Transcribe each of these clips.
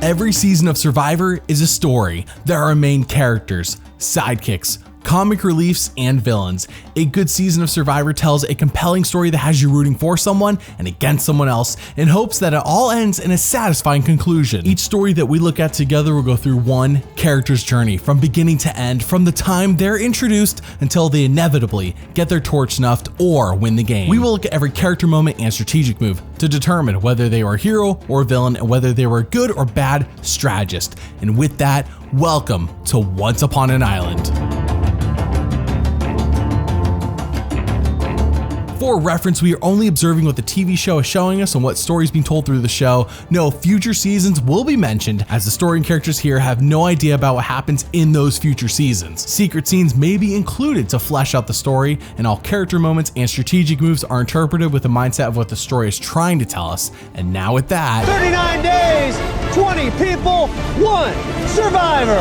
Every season of Survivor is a story. There are main characters, sidekicks, comic reliefs, and villains. A good season of Survivor tells a compelling story that has you rooting for someone and against someone else in hopes that it all ends in a satisfying conclusion. Each story that we look at together will go through one character's journey from beginning to end, from the time they're introduced until they inevitably get their torch snuffed or win the game. We will look at every character moment and strategic move to determine whether they were a hero or villain and whether they were a good or bad strategist. And with that, welcome to Once Upon an Island. For reference, we are only observing what the TV show is showing us and what stories being told through the show. No future seasons will be mentioned, as the story and characters here have no idea about what happens in those future seasons. Secret scenes may be included to flesh out the story, and all character moments and strategic moves are interpreted with the mindset of what the story is trying to tell us. And now with that, 39 days, 20 people, 1 survivor.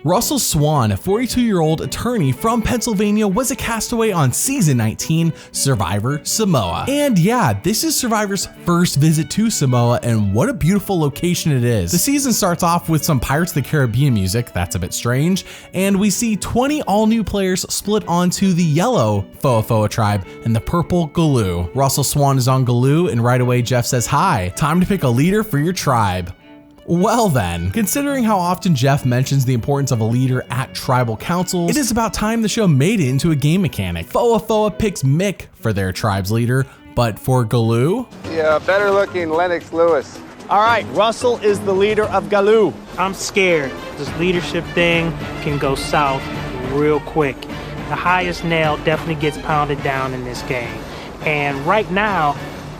Russell Swan, a 42-year-old attorney from Pennsylvania, was a castaway on season 19, Survivor Samoa. And yeah, this is Survivor's first visit to Samoa, and what a beautiful location it is. The season starts off with some Pirates of the Caribbean music, that's a bit strange, and we see 20 all-new players split onto the yellow flaw tribe and the purple Galu. Russell Swan is on Galu, and right away Jeff says, "Hi, time to pick a leader for your tribe." Well then, considering how often Jeff mentions the importance of a leader at tribal councils, it is about time the show made it into a game mechanic. Flaw picks Mick for their tribe's leader, but for Galu? Yeah, better looking Lennox Lewis. All right, Russell is the leader of Galu. I'm scared. This leadership thing can go south real quick. The highest nail definitely gets pounded down in this game. And right now,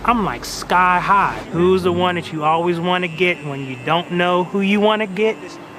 I'm like sky high. Who's the one that you always want to get when you don't know who you want to get?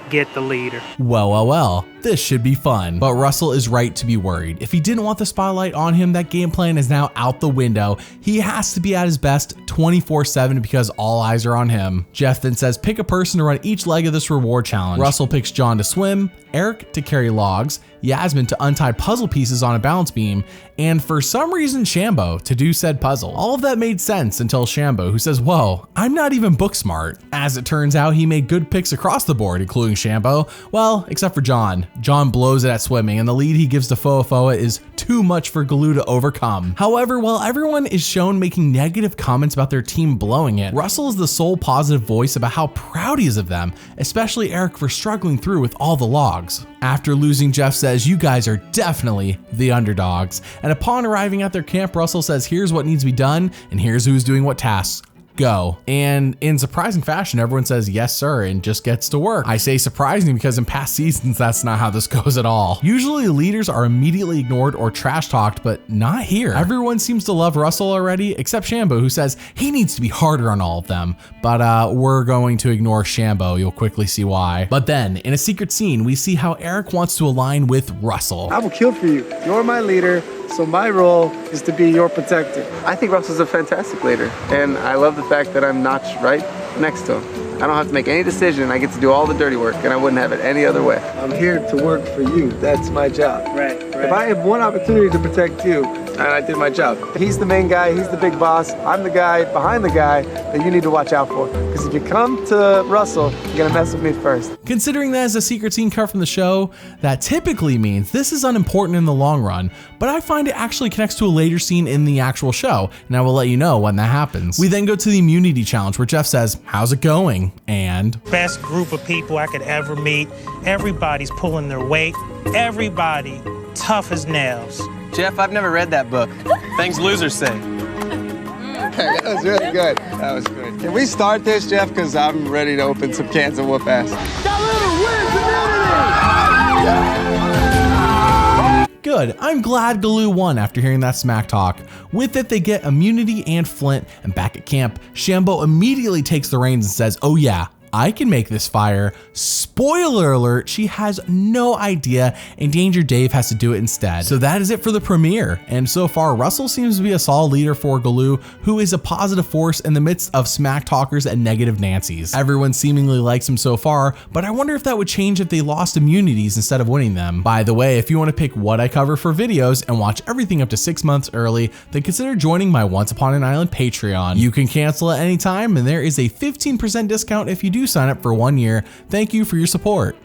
Get the leader. Well, this should be fun. But Russell is right to be worried. If he didn't want the spotlight on him, that game plan is now out the window. He has to be at his best 24/7 because all eyes are on him. Jeff then says pick a person to run each leg of this reward challenge. Russell picks John to swim, Eric to carry logs, Yasmin to untie puzzle pieces on a balance beam, and for some reason Shambo to do said puzzle. All of that made sense until Shambo, who says, "Whoa, I'm not even book smart." As it turns out, he made good picks across the board, including Shambo. Well, except for John. John blows it at swimming, and the lead he gives to Flaw is too much for Galu to overcome. However, while everyone is shown making negative comments about their team blowing it, Russell is the sole positive voice about how proud he is of them, especially Eric for struggling through with all the logs. After losing, Jeff says, "You guys are definitely the underdogs." And upon arriving at their camp, Russell says, "Here's what needs to be done, and here's who's doing what tasks. Go." And in surprising fashion, everyone says yes sir and just gets to work. I say surprising because in past seasons that's not how this goes at all. Usually leaders are immediately ignored or trash talked, but not here. Everyone seems to love Russell already except Shambo, who says he needs to be harder on all of them. But we're going to ignore Shambo, you'll quickly see why. But then in a secret scene, we see how Eric wants to align with Russell. "I will kill for you. You're my leader, so my role is to be your protector." I think Russell's a fantastic leader, and I love the fact that I'm notched right next to him. I don't have to make any decision. I get to do all the dirty work, and I wouldn't have it any other way. I'm here to work for you. That's my job. Right. If I have one opportunity to protect you, and I did my job. He's the main guy. He's the big boss. I'm the guy behind the guy that you need to watch out for. Because if you come to Russell, you're going to mess with me first. Considering that as a secret scene cut from the show, that typically means this is unimportant in the long run, but I find it actually connects to a later scene in the actual show, and I will let you know when that happens. We then go to the immunity challenge where Jeff says, "How's it going?" And Best group of people I could ever meet. Everybody's pulling their weight. Everybody tough as nails. Jeff, I've never read that book. Things losers say. That was really good. That was good. Can we start this, Jeff? Because I'm ready to open some cans of whoop ass. Good, I'm glad Galu won after hearing that smack talk. With it, they get immunity and Flint, and back at camp, Shambo immediately takes the reins and says, "Oh yeah, I can make this fire. Spoiler alert, she has no idea and Danger Dave has to do it instead. So that is it for the premiere. And so far, Russell seems to be a solid leader for Galu, who is a positive force in the midst of smack talkers and negative Nancys. Everyone seemingly likes him so far, but I wonder if that would change if they lost immunities instead of winning them. By the way, if you want to pick what I cover for videos and watch everything up to 6 months early, then consider joining my Once Upon an Island Patreon. You can cancel at any time and there is a 15% discount if you do sign up for 1 year. Thank you for your support.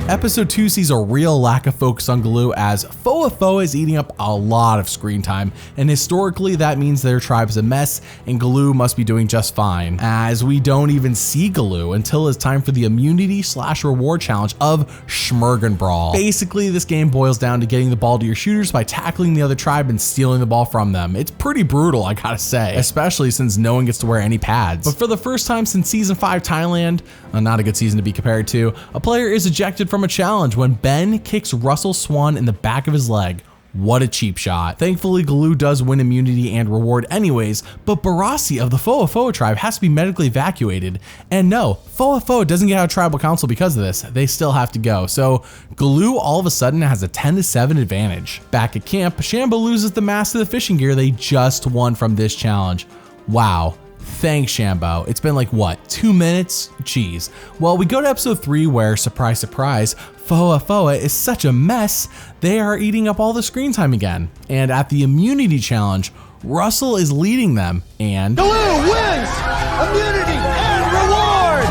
Episode 2 sees a real lack of focus on Galu as Foa is eating up a lot of screen time, and historically that means their tribe is a mess and Galu must be doing just fine, as we don't even see Galu until it's time for the immunity/reward challenge of Schmergen Brawl. Basically, this game boils down to getting the ball to your shooters by tackling the other tribe and stealing the ball from them. It's pretty brutal, I gotta say, especially since no one gets to wear any pads. But for the first time since Season 5 Thailand, not a good season to be compared to, a player is ejected from a challenge when Ben kicks Russell Swan in the back of his leg. What a cheap shot. Thankfully, Galu does win immunity and reward anyways, but Barassi of the Foa tribe has to be medically evacuated. And no, Foa doesn't get out of tribal council because of this. They still have to go. So Galu all of a sudden has a 10-7 advantage. Back at camp, Shambo loses the mask to the fishing gear they just won from this challenge. Wow. Thanks, Shambo. It's been like, what, 2 minutes? Jeez. Well, we go to episode 3 where, surprise, surprise, Foa is such a mess, they are eating up all the screen time again. And at the immunity challenge, Russell is leading them, and Galu wins immunity and reward!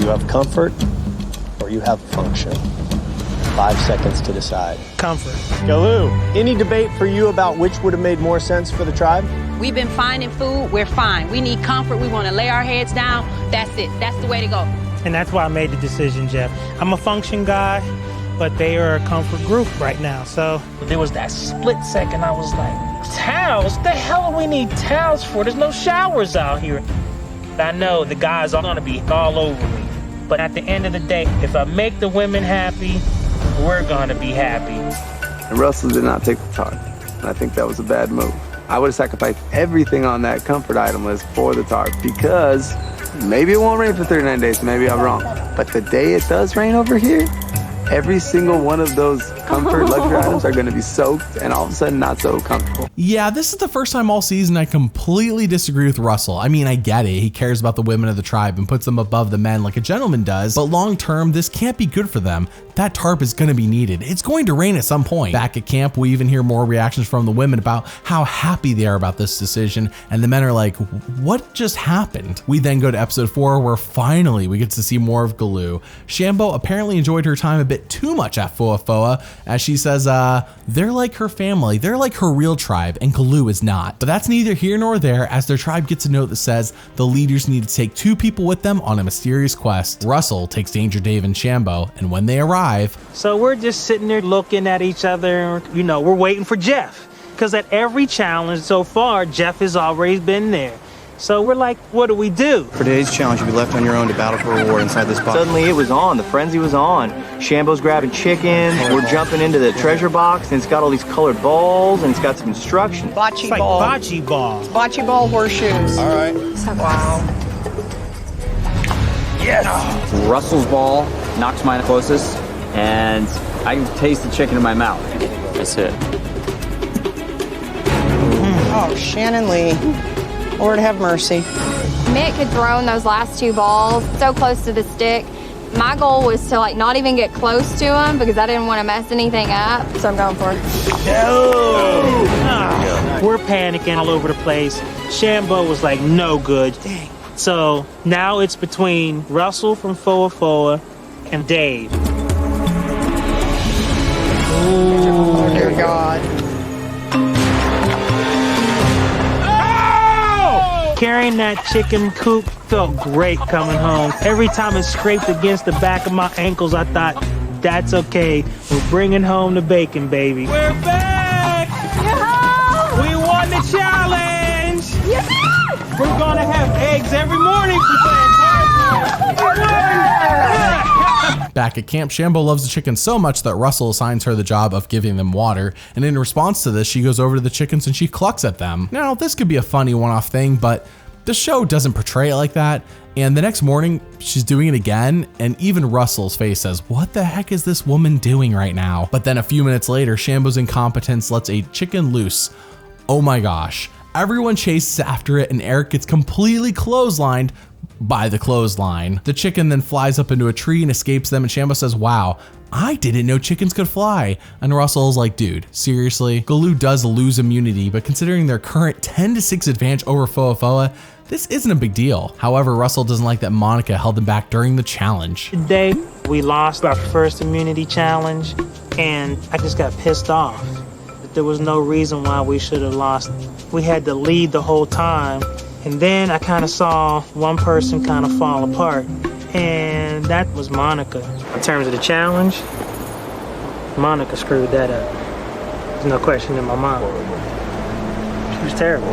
You have comfort or you have function. 5 seconds to decide. Comfort. Galu, any debate for you about which would have made more sense for the tribe? We've been finding food, we're fine. We need comfort, we want to lay our heads down. That's it, that's the way to go. And that's why I made the decision, Jeff. I'm a function guy, but they are a comfort group right now, so. There was that split second I was like, towels? The hell do we need towels for? There's no showers out here. I know the guys are gonna be all over me, but at the end of the day, if I make the women happy, we're gonna be happy. And Russell did not take the tarp, and I think that was a bad move. I would have sacrificed everything on that comfort item list for the tarp because maybe it won't rain for 39 days, maybe I'm wrong. But the day it does rain over here, every single one of those comfort luxury items are going to be soaked and all of a sudden not so comfortable. yeah, this is the first time all season I completely disagree with Russell. I mean, I get it. He cares about the women of the tribe and puts them above the men like a gentleman does, but long term, this can't be good for them. That tarp is going to be needed. It's going to rain at some point. Back at camp, we even hear more reactions from the women about how happy they are about this decision, and the men are like, what just happened? We then go to episode 4 where finally we get to see more of Galu. Shambo apparently enjoyed her time a bit too much at Foa, as she says, they're like her family, they're like her real tribe, and Galu is not. But that's neither here nor there, as their tribe gets a note that says the leaders need to take 2 people with them on a mysterious quest. Russell takes Danger Dave and Shambo, and when they arrive, So we're just sitting there looking at each other, you know, we're waiting for Jeff. Because at every challenge so far, Jeff has always been there. So we're like, what do we do? For today's challenge, you'll be left on your own to battle for reward inside this box. Suddenly it was on, the frenzy was on. Shambo's grabbing chicken, we're jumping into the treasure box, and it's got all these colored balls, and it's got some instructions. It's like bocce ball. Bocce ball horseshoes. All right. Wow. Yes! Russell's ball knocks mine closest, and I can taste the chicken in my mouth. That's it. Oh, Shannon Lee. Lord have mercy. Mick had thrown those last 2 balls so close to the stick. My goal was to like not even get close to him because I didn't want to mess anything up. So I'm going for it. We're panicking all over the place. Shambo was like, no good. Dang. So now it's between Russell from Foa and Dave. Oh, dear God. Carrying that chicken coop felt great coming home. Every time it scraped against the back of my ankles, I thought, that's okay. We're bringing home the bacon, baby. We're back! Yeah! We won the challenge! Yeah! We're gonna have eggs every morning for breakfast. Back at camp, Shambo loves the chickens so much that Russell assigns her the job of giving them water, and in response to this, she goes over to the chickens and she clucks at them. Now, this could be a funny one-off thing, but The show doesn't portray it like that, and the next morning she's doing it again, and even Russell's face says, what the heck is this woman doing right now? But then a few minutes later, Shambo's incompetence lets a chicken loose. Oh my gosh. Everyone chases after it and Eric gets completely clotheslined by the clothesline. The chicken then flies up into a tree and escapes them, and Shambo says, wow, I didn't know chickens could fly. And Russell's like, dude, seriously? Galu does lose immunity, but considering their current 10-6 advantage over Foa, this isn't a big deal. However, Russell doesn't like that Monica held him back during the challenge. Today, we lost our first immunity challenge, and I just got pissed off. There was no reason why we should have lost. We had the lead the whole time, and then I kind of saw one person kind of fall apart, and that was Monica. In terms of the challenge, Monica screwed that up. There's no question in my mind. She was terrible.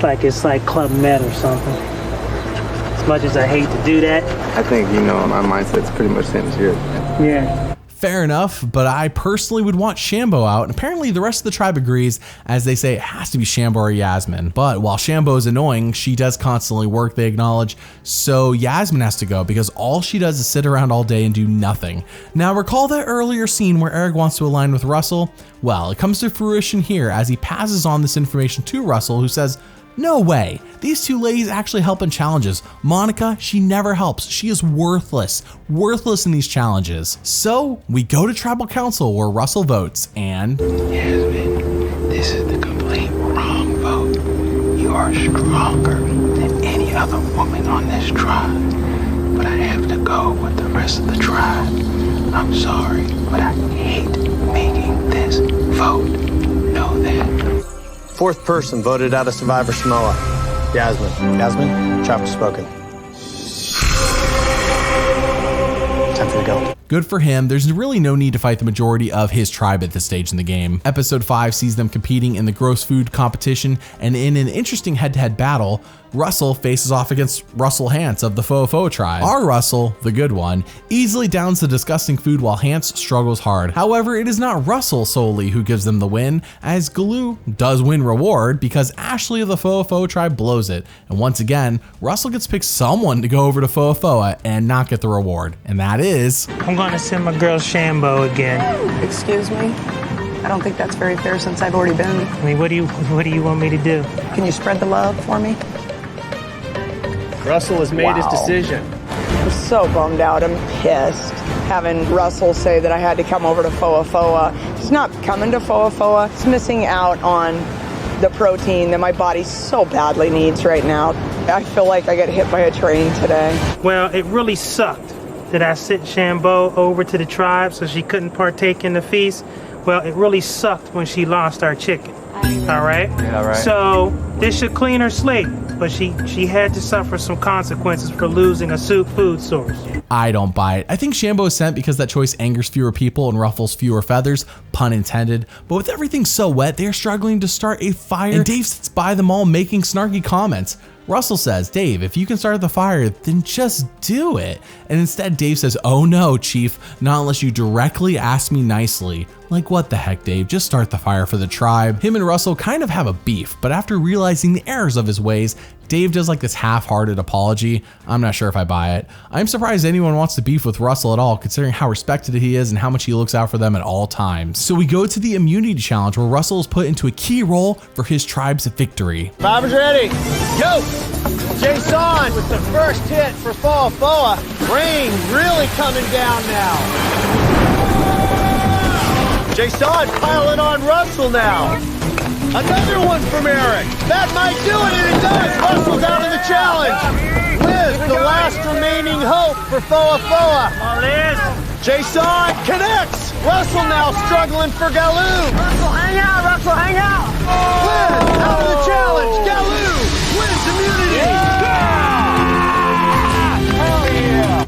It's like Club Med or something. As much as I hate to do that. I think, my mindset's pretty much the same as yours. Yeah. Fair enough, but I personally would want Shambo out, and apparently the rest of the tribe agrees, as they say it has to be Shambo or Yasmin. But while Shambo is annoying, she does constantly work, they acknowledge, so Yasmin has to go because all she does is sit around all day and do nothing. Now recall that earlier scene where Eric wants to align with Russell? Well, it comes to fruition here as he passes on this information to Russell, who says, no way. These two ladies actually help in challenges. Monica, she never helps. She is worthless in these challenges. So we go to tribal council where Russell votes and Yasmin, this is the complete wrong vote. You are stronger than any other woman on this tribe. But I have to go with the rest of the tribe. I'm sorry, but I hate making this vote. Know that. Fourth person voted out of Survivor Samoa. Yasmin. Yasmin, chopper spoken. Time for the go. Good for him. There's really no need to fight the majority of his tribe at this stage in the game. Episode 5 sees them competing in the gross food competition, and in an interesting head-to-head battle, Russell faces off against Russell Hance of the Foa tribe. Our Russell, the good one, easily downs the disgusting food while Hance struggles hard. However, it is not Russell solely who gives them the win, as Galu does win reward because Ashley of the Foa tribe blows it. And once again, Russell gets picked someone to go over to Foa and not get the reward. And that is... I'm gonna send my girl Shambo again. Excuse me? I don't think that's very fair since I've already been. I mean, what do you want me to do? Can you spread the love for me? Russell has made his decision. I'm so bummed out. I'm pissed. Having Russell say that I had to come over to Foa. He's not coming to Foa. He's missing out on the protein that my body so badly needs right now. I feel like I got hit by a train today. Well, it really sucked that I sent Shambo over to the tribe so she couldn't partake in the feast. Well, it really sucked when she lost our chicken. All right? Yeah, right. So this should clean her slate, but she had to suffer some consequences for losing a food source. I don't buy it. I think Shambo is sent because that choice angers fewer people and ruffles fewer feathers, pun intended. But with everything so wet, they're struggling to start a fire, and Dave sits by them all making snarky comments. Russell says, Dave, if you can start the fire, then just do it. And instead, Dave says, oh no, Chief, not unless you directly ask me nicely. Like, what the heck, Dave? Just start the fire for the tribe. Him and Russell kind of have a beef, but after realizing the errors of his ways, Dave does like this half-hearted apology. I'm not sure if I buy it. I'm surprised anyone wants to beef with Russell at all, considering how respected he is and how much he looks out for them at all times. So we go to the immunity challenge where Russell is put into a key role for his tribe's victory. Survivor's ready. Go! Jason with the first hit for Foa. Rain really coming down now. Jason piling on Russell now. Another one from Eric. That might do it, and it does. Russell's out of the challenge. Liz, the last remaining hope for Foa. Liz. Jason connects. Russell now struggling for Galu. Russell, hang out. Liz out of the challenge. Galu wins immunity. Hell yeah.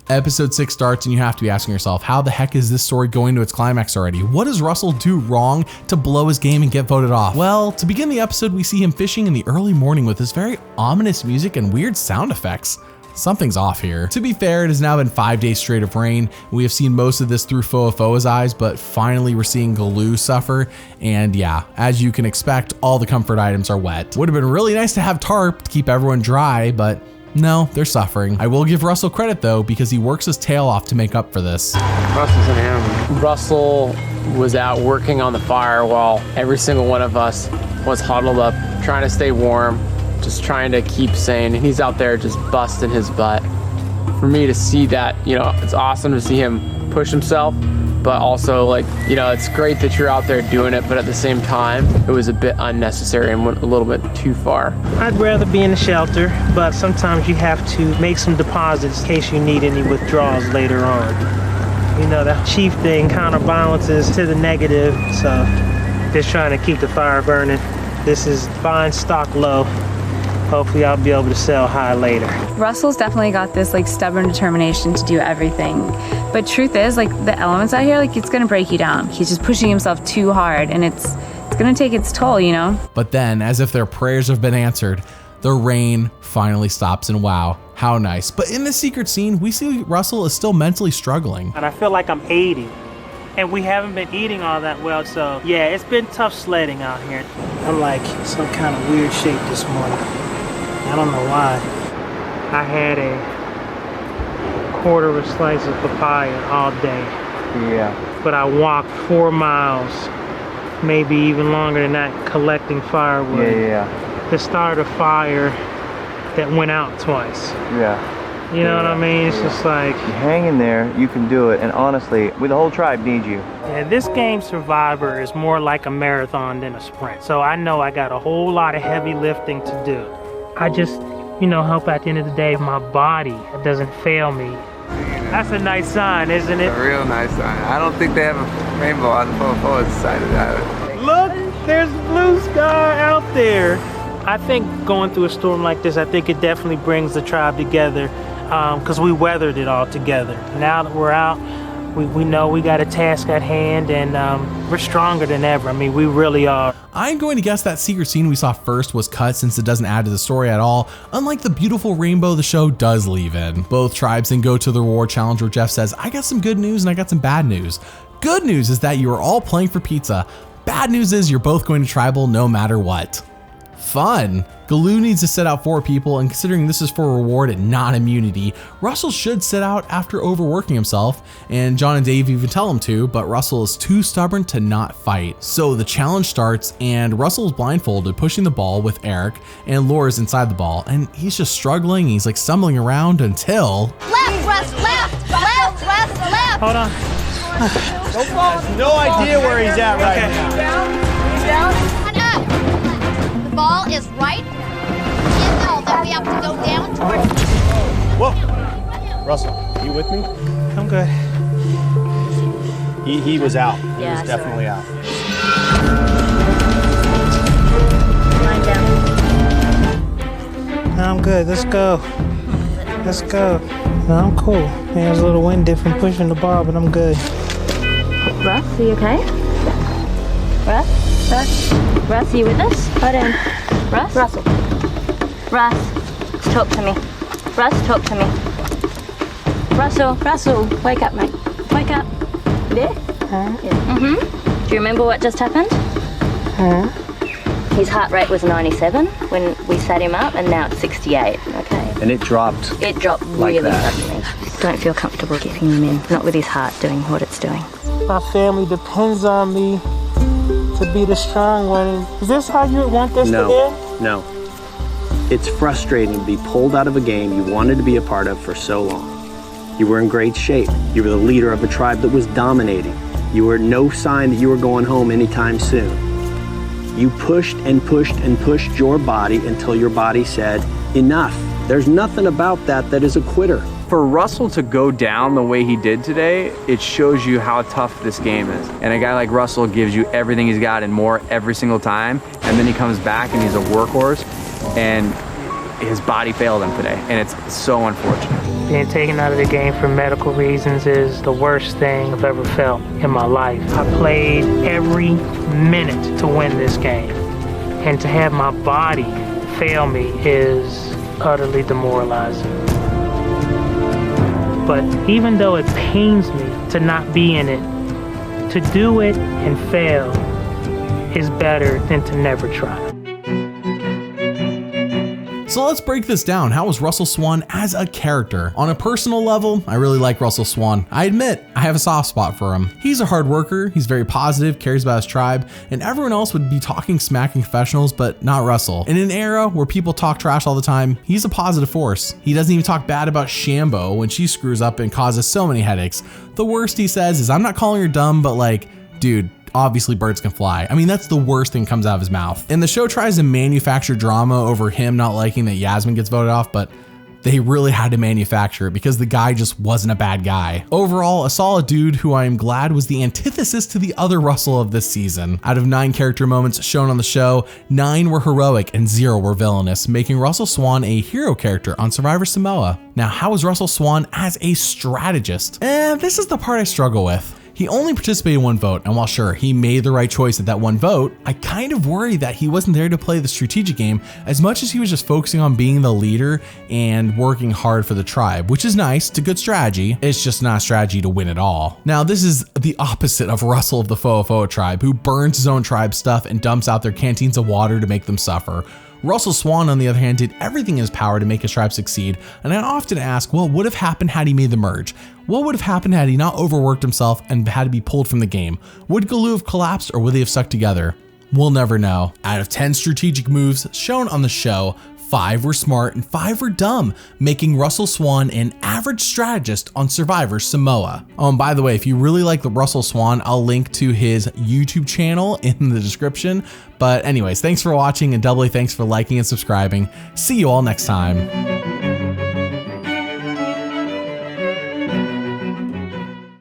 Episode 6 starts and you have to be asking yourself, how the heck is this story going to its climax already? What does Russell do wrong to blow his game and get voted off? Well, to begin the episode, we see him fishing in the early morning with this very ominous music and weird sound effects. something's off here. To be fair, it has now been 5 days straight of rain. We have seen most of this through Foa's eyes, but finally we're seeing Galu suffer. And yeah, as you can expect, all the comfort items are wet. Would have been really nice to have tarp to keep everyone dry, but no, they're suffering. I will give Russell credit though, because he works his tail off to make up for this. Russell's an animal. Russell was out working on the fire while every single one of us was huddled up, trying to stay warm, just trying to keep sane, and he's out there just busting his butt. For me to see that, you know, it's awesome to see him push himself, but also, like, you know, it's great that you're out there doing it, but at the same time, it was a bit unnecessary and went a little bit too far. I'd rather be in the shelter, but sometimes you have to make some deposits in case you need any withdrawals later on. You know, the chief thing counterbalances to the negative, so just trying to keep the fire burning. This is buying stock low. Hopefully I'll be able to sell high later. Russell's definitely got this like stubborn determination to do everything. But truth is, like, the elements out here, like, it's gonna break you down. He's just pushing himself too hard, and it's gonna take its toll, you know? But then, as if their prayers have been answered, the rain finally stops, and wow, how nice. But in this secret scene, we see Russell is still mentally struggling. And I feel like I'm 80, and we haven't been eating all that well, so yeah, it's been tough sledding out here. I'm like some kind of weird shape this morning. I don't know why. I had a quarter of a slice of papaya all day. Yeah. But I walked 4 miles, maybe even longer than that, collecting firewood. Yeah. To start a fire that went out twice. Yeah. You know what I mean? It's just like, you hang in there, you can do it, and honestly, the whole tribe needs you. Yeah, this game Survivor is more like a marathon than a sprint. So I know I got a whole lot of heavy lifting to do. I just, you know, hope at the end of the day my body doesn't fail me. That's a nice sign, isn't it? A real nice sign. I don't think they have a rainbow on the Foa's side of that. Look, there's blue sky out there. I think going through a storm like this, I think it definitely brings the tribe together, because we weathered it all together. Now that we're out, we know we got a task at hand, and we're stronger than ever. I mean, we really are. I'm going to guess that secret scene we saw first was cut since it doesn't add to the story at all, unlike the beautiful rainbow the show does leave in. Both tribes then go to the reward challenge where Jeff says, I got some good news and I got some bad news. Good news is that you are all playing for pizza. Bad news is you're both going to tribal no matter what. Fun. Galu needs to sit out 4 people, and considering this is for reward and not immunity, Russell should sit out after overworking himself, and John and Dave even tell him to, but Russell is too stubborn to not fight. So the challenge starts, and Russell is blindfolded, pushing the ball with Eric, and Laura's inside the ball, and he's just struggling, he's like stumbling around until... Left, Russ, left, left, left, left. Hold on. No idea where he's at right now. Down. And up. The ball is right in L. Then we have to go down towards. Whoa. Russell, you with me? I'm good. He was out. He Yeah, was definitely out. Line down. I'm good. Let's go. Let's go. No, I'm cool. Man, there's a little wind from pushing the ball, but I'm good. Russ, are you okay? Russ? Russ, are you with us? Hold on. Russ? Russell. Russ, talk to me. Russ, talk to me. Russell, wake up, mate. Wake up. There? Yeah. Do you remember what just happened? His heart rate was 97 when we sat him up, and now it's 68, okay? And it dropped. It dropped like really that. suddenly. Don't feel comfortable keeping him in, not with his heart doing what it's doing. My family depends on me to be the strong one. Is this how you want this to end? No. It's frustrating to be pulled out of a game you wanted to be a part of for so long. You were in great shape. You were the leader of a tribe that was dominating. You were no sign that you were going home anytime soon. You pushed and pushed and pushed your body until your body said, enough. There's nothing about that is a quitter. For Russell to go down the way he did today, it shows you how tough this game is. And a guy like Russell gives you everything he's got and more every single time. And then he comes back and he's a workhorse, and his body failed him today. And it's so unfortunate. Being taken out of the game for medical reasons is the worst thing I've ever felt in my life. I played every minute to win this game. And to have my body fail me is utterly demoralizing. But even though it pains me to not be in it, to do it and fail is better than to never try. So let's break this down. How was Russell Swan as a character? On a personal level, I really like Russell Swan. I admit, I have a soft spot for him. He's a hard worker, he's very positive, cares about his tribe, and everyone else would be talking smack in confessionals, but not Russell. In an era where people talk trash all the time, he's a positive force. He doesn't even talk bad about Shambo when she screws up and causes so many headaches. The worst he says is, I'm not calling her dumb, but like, dude, obviously birds can fly. I mean, that's the worst thing comes out of his mouth. And the show tries to manufacture drama over him not liking that Yasmin gets voted off, but they really had to manufacture it because the guy just wasn't a bad guy. Overall, a solid dude who I am glad was the antithesis to the other Russell of this season. Out of 9 character moments shown on the show, 9 were heroic and 0 were villainous, making Russell Swan a hero character on Survivor Samoa. Now, how was Russell Swan as a strategist? This is the part I struggle with. He only participated in 1 vote, and while sure, he made the right choice at that 1 vote, I kind of worry that he wasn't there to play the strategic game as much as he was just focusing on being the leader and working hard for the tribe, which is nice, it's a good strategy, it's just not a strategy to win at all. Now, this is the opposite of Russell of the Foa tribe, who burns his own tribe stuff and dumps out their canteens of water to make them suffer. Russell Swan, on the other hand, did everything in his power to make his tribe succeed, and I often ask, well, what would have happened had he made the merge? What would have happened had he not overworked himself and had to be pulled from the game? Would Galu have collapsed or would they have stuck together? We'll never know. Out of 10 strategic moves shown on the show, 5 were smart and 5 were dumb, making Russell Swan an average strategist on Survivor Samoa. Oh, and by the way, if you really like the Russell Swan, I'll link to his YouTube channel in the description. But anyways, thanks for watching and doubly thanks for liking and subscribing. See you all next time.